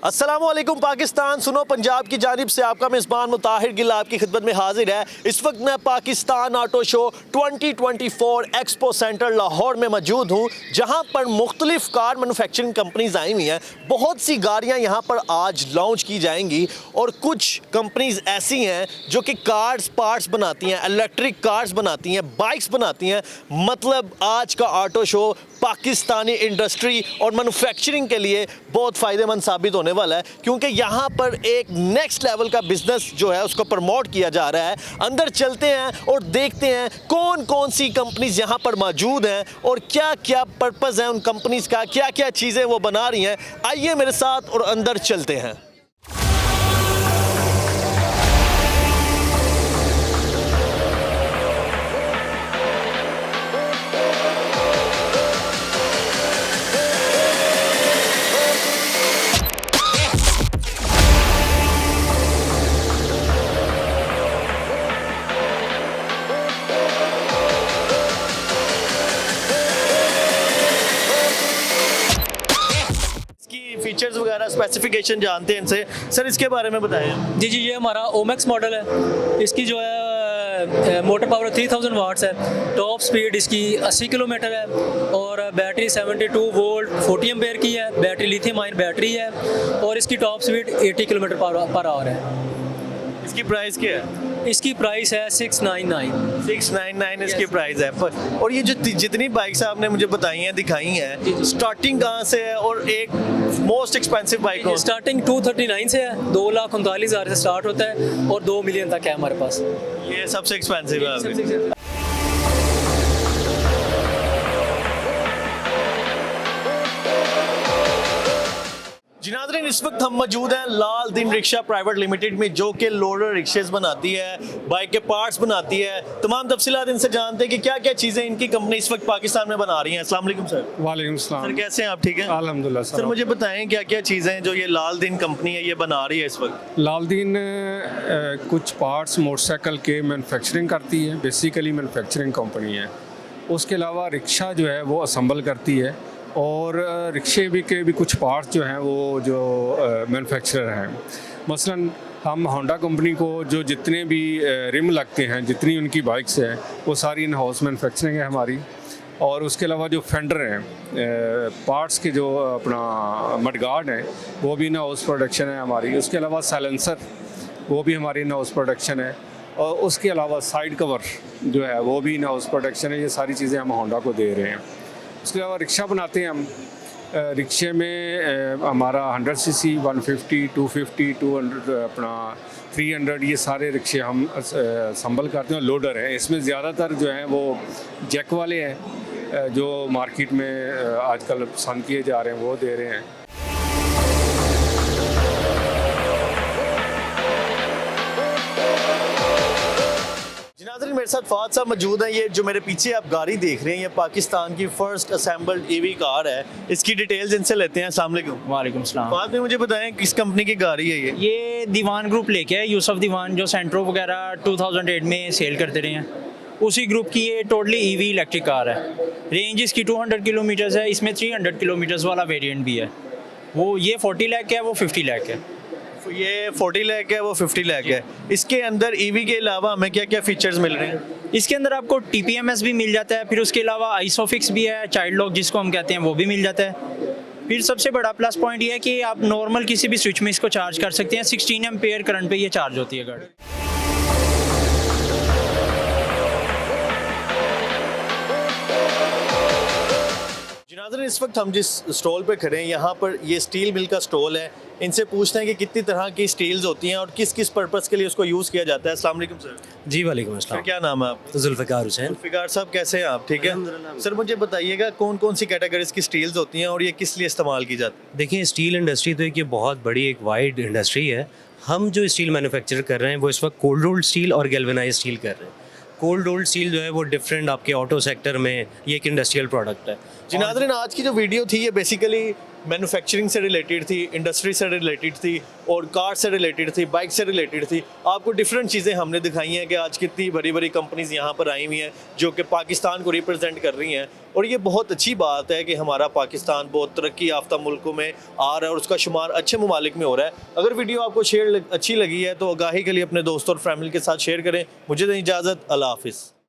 अस्सलामुअलैकुम पाकिस्तान, सुनो पंजाब की जानिब से आपका मेज़बान मुताहिर गिल आपकी खिदमत में हाजिर है। इस वक्त मैं Pakistan auto show 2024 expo centre Lahore में मौजूद हूँ, जहाँ पर मुख्तलिफ कार मैन्युफैक्चरिंग कंपनीज आई हुई हैं। बहुत सी गाड़ियाँ यहाँ पर आज लॉन्च की जाएंगी और कुछ कंपनीज ऐसी हैं जो कि कार्स पार्ट्स बनाती हैं, इलेक्ट्रिक कार्स बनाती हैं, बाइक्स बनाती हैं। मतलब आज का ऑटो शो पाकिस्तानी इंडस्ट्री और मैन्युफैक्चरिंग के लिए बहुत फ़ायदेमंद साबित होने वाला है, क्योंकि यहाँ पर एक नेक्स्ट लेवल का बिजनेस जो है उसको प्रमोट किया जा रहा है। अंदर चलते हैं और देखते हैं कौन कौन सी कंपनीज यहाँ पर मौजूद हैं और क्या क्या पर्पज़ है उन कंपनीज का, क्या क्या चीज़ें वो बना रही हैं। आइए मेरे साथ और अंदर चलते हैं। फीचर्स वगैरह स्पेसिफिकेशन जानते हैं इनसे। सर इसके बारे में बताएं। जी, ये हमारा ओमैक्स मॉडल है। इसकी जो है मोटर पावर 3000 वाट्स है। टॉप स्पीड इसकी 80 किलोमीटर है और बैटरी 72 वोल्ट 40 एम्पेयर की है। बैटरी लिथियम आयन बैटरी है और इसकी top speed 80 kilometre per hour है। इसकी प्राइस क्या है? इसकी प्राइस है 699 इसकी प्राइस है। और ये जो जितनी बाइक्स आपने मुझे बताई हैं, दिखाई हैं, स्टार्टिंग कहाँ से है और एक मोस्ट एक्सपेंसिव बाइक कौन? स्टार्टिंग 239 से है, 2,39,000 से स्टार्ट होता है और 2 मिलियन तक है हमारे पास। ये सबसे एक्सपेंसिव है। जिनादरीन, इस वक्त हम मौजूद हैं लाल दिन रिक्शा प्राइवेट लिमिटेड में, जो कि लोडर रिक्शेज बनाती है, बाइक के पार्ट्स बनाती है। तमाम तफसीलात इनसे जानते हैं कि क्या क्या चीज़ें इनकी कंपनी इस वक्त पाकिस्तान में बना रही हैं। अस्सलाम वालेकुम सर। वालेकुम सलाम। सर कैसे हैं आप? ठीक हैं अल्हम्दुलिल्लाह सर। मुझे बताएं क्या क्या चीज़ें हैं जो ये लाल दिन कंपनी है ये बना रही है इस वक्त? लाल दिन कुछ पार्ट्स मोटरसाइकिल के मैन्युफैक्चरिंग करती है, बेसिकली मैन्युफैक्चरिंग कंपनी है। उसके अलावा रिक्शा जो है वो असम्बल करती है और रिक्शे के भी कुछ पार्ट्स जो हैं वो जो मैन्युफैक्चरर हैं। मसलन हम होंडा कंपनी को जो जितने भी रिम लगते हैं, जितनी उनकी बाइक्स हैं, वो सारी इन हाउस मैन्युफैक्चरिंग है हमारी। और उसके अलावा जो फेंडर हैं, पार्ट्स के जो अपना मडगार्ड हैं, वो भी इन हाउस प्रोडक्शन है हमारी। उसके अलावा साइलेंसर वो भी हमारी इन हाउस प्रोडक्शन है। और उसके अलावा साइड कवर जो है वो भी इन हाउस प्रोडक्शन है। ये सारी चीज़ें हम होंडा को दे रहे हैं। उसके अलावा रिक्शा बनाते हैं हम। रिक्शे में हमारा 100 सीसी, 150, 250, 200, अपना 300, ये सारे रिक्शे हम संभल करते हैं। लोडर हैं इसमें ज़्यादातर जो हैं वो जैक वाले हैं, जो मार्केट में आजकल पसंद किए जा रहे हैं, वो दे रहे हैं। मेरे साथ फाद साहब मौजूद हैं। ये जो मेरे पीछे आप गाड़ी देख रहे हैं, ये पाकिस्तान की फर्स्ट असेंबल्ड ईवी कार है। इसकी डिटेल्स इनसे लेते हैं। अस्सलाम वालेकुम। वालेकुम सलाम। फाद में मुझे बताएं किस कंपनी की गाड़ी है ये दीवान ग्रुप लेके है, यूसुफ दीवान, जो सेंट्रो वगैरह 2008 में सेल करते रहे हैं, उसी ग्रुप की ये टोटली ईवी इलेक्ट्रिक कार है। रेंज इसकी 200 किलोमीटर्स है। इसमें 300 किलोमीटर्स वाला वेरिएंट भी है। वो ये 40 लाख है, वो 50 लाख है। ये 40 लाख है, वो 50 लाख है। इसके अंदर ईवी के अलावा हमें क्या क्या फीचर्स मिल रहे हैं? इसके अंदर आपको TPMS भी मिल जाता है, फिर उसके अलावा आइसोफिक्स भी है, चाइल्ड लॉक जिसको हम कहते हैं वो भी मिल जाता है। फिर सबसे बड़ा प्लस पॉइंट ये है कि आप नॉर्मल किसी भी स्विच में इसको चार्ज कर सकते हैं। 16 एम्पेयर करंट पे ये चार्ज होती है गाड़ी। इस वक्त हम जिस स्टॉल पे खड़े हैं, यहाँ पर ये स्टील मिल का स्टॉल है। इनसे पूछते हैं कि कितनी तरह की स्टील्स होती हैं और किस किस पर्पस के लिए उसको यूज़ किया जाता है। अस्सलाम वालेकुम सर। जी वालेकुम अस्सलाम। क्या नाम है आपका? जुल्फ़िकार हुसैन। जुल्फ़िकार साहब कैसे हैं आप? ठीक है सर। मुझे बताइएगा कौन कौन सी कैटेगरीज की स्टील्स होती हैं और ये किस लिए इस्तेमाल की जाती है? देखिए, स्टील इंडस्ट्री तो एक ये बहुत बड़ी एक वाइड इंडस्ट्री है। हम जो स्टील मैन्युफैक्चर कर रहे हैं वो इस वक्त कोल्ड रोल्ड स्टील और गैल्वेनाइज स्टील कर रहे हैं। कोल्ड रोल्ड स्टील जो है वो डिफरेंट आपके ऑटो सेक्टर में ये एक इंडस्ट्रियल प्रोडक्ट है। जी नाज़रीन, आज की जो वीडियो थी ये बेसिकली मैन्युफैक्चरिंग से रिलेटेड थी, इंडस्ट्री से रिलेटेड थी और कार से रिलेटेड थी, बाइक से रिलेटेड थी। आपको डिफरेंट चीज़ें हमने दिखाई हैं कि आज कितनी बड़ी बड़ी कंपनीज यहाँ पर आई हुई हैं जो कि पाकिस्तान को रिप्रेजेंट कर रही हैं, और ये बहुत अच्छी बात है कि हमारा पाकिस्तान बहुत तरक्की याफ्ता मुल्कों में आ रहा है और उसका शुमार अच्छे ममालिक में हो रहा है। अगर वीडियो आपको अच्छी लगी है तो आगाही के लिए अपने दोस्तों और फैमिली के साथ शेयर करें। मुझे दें इजाज़त, अल्लाह हाफिज़।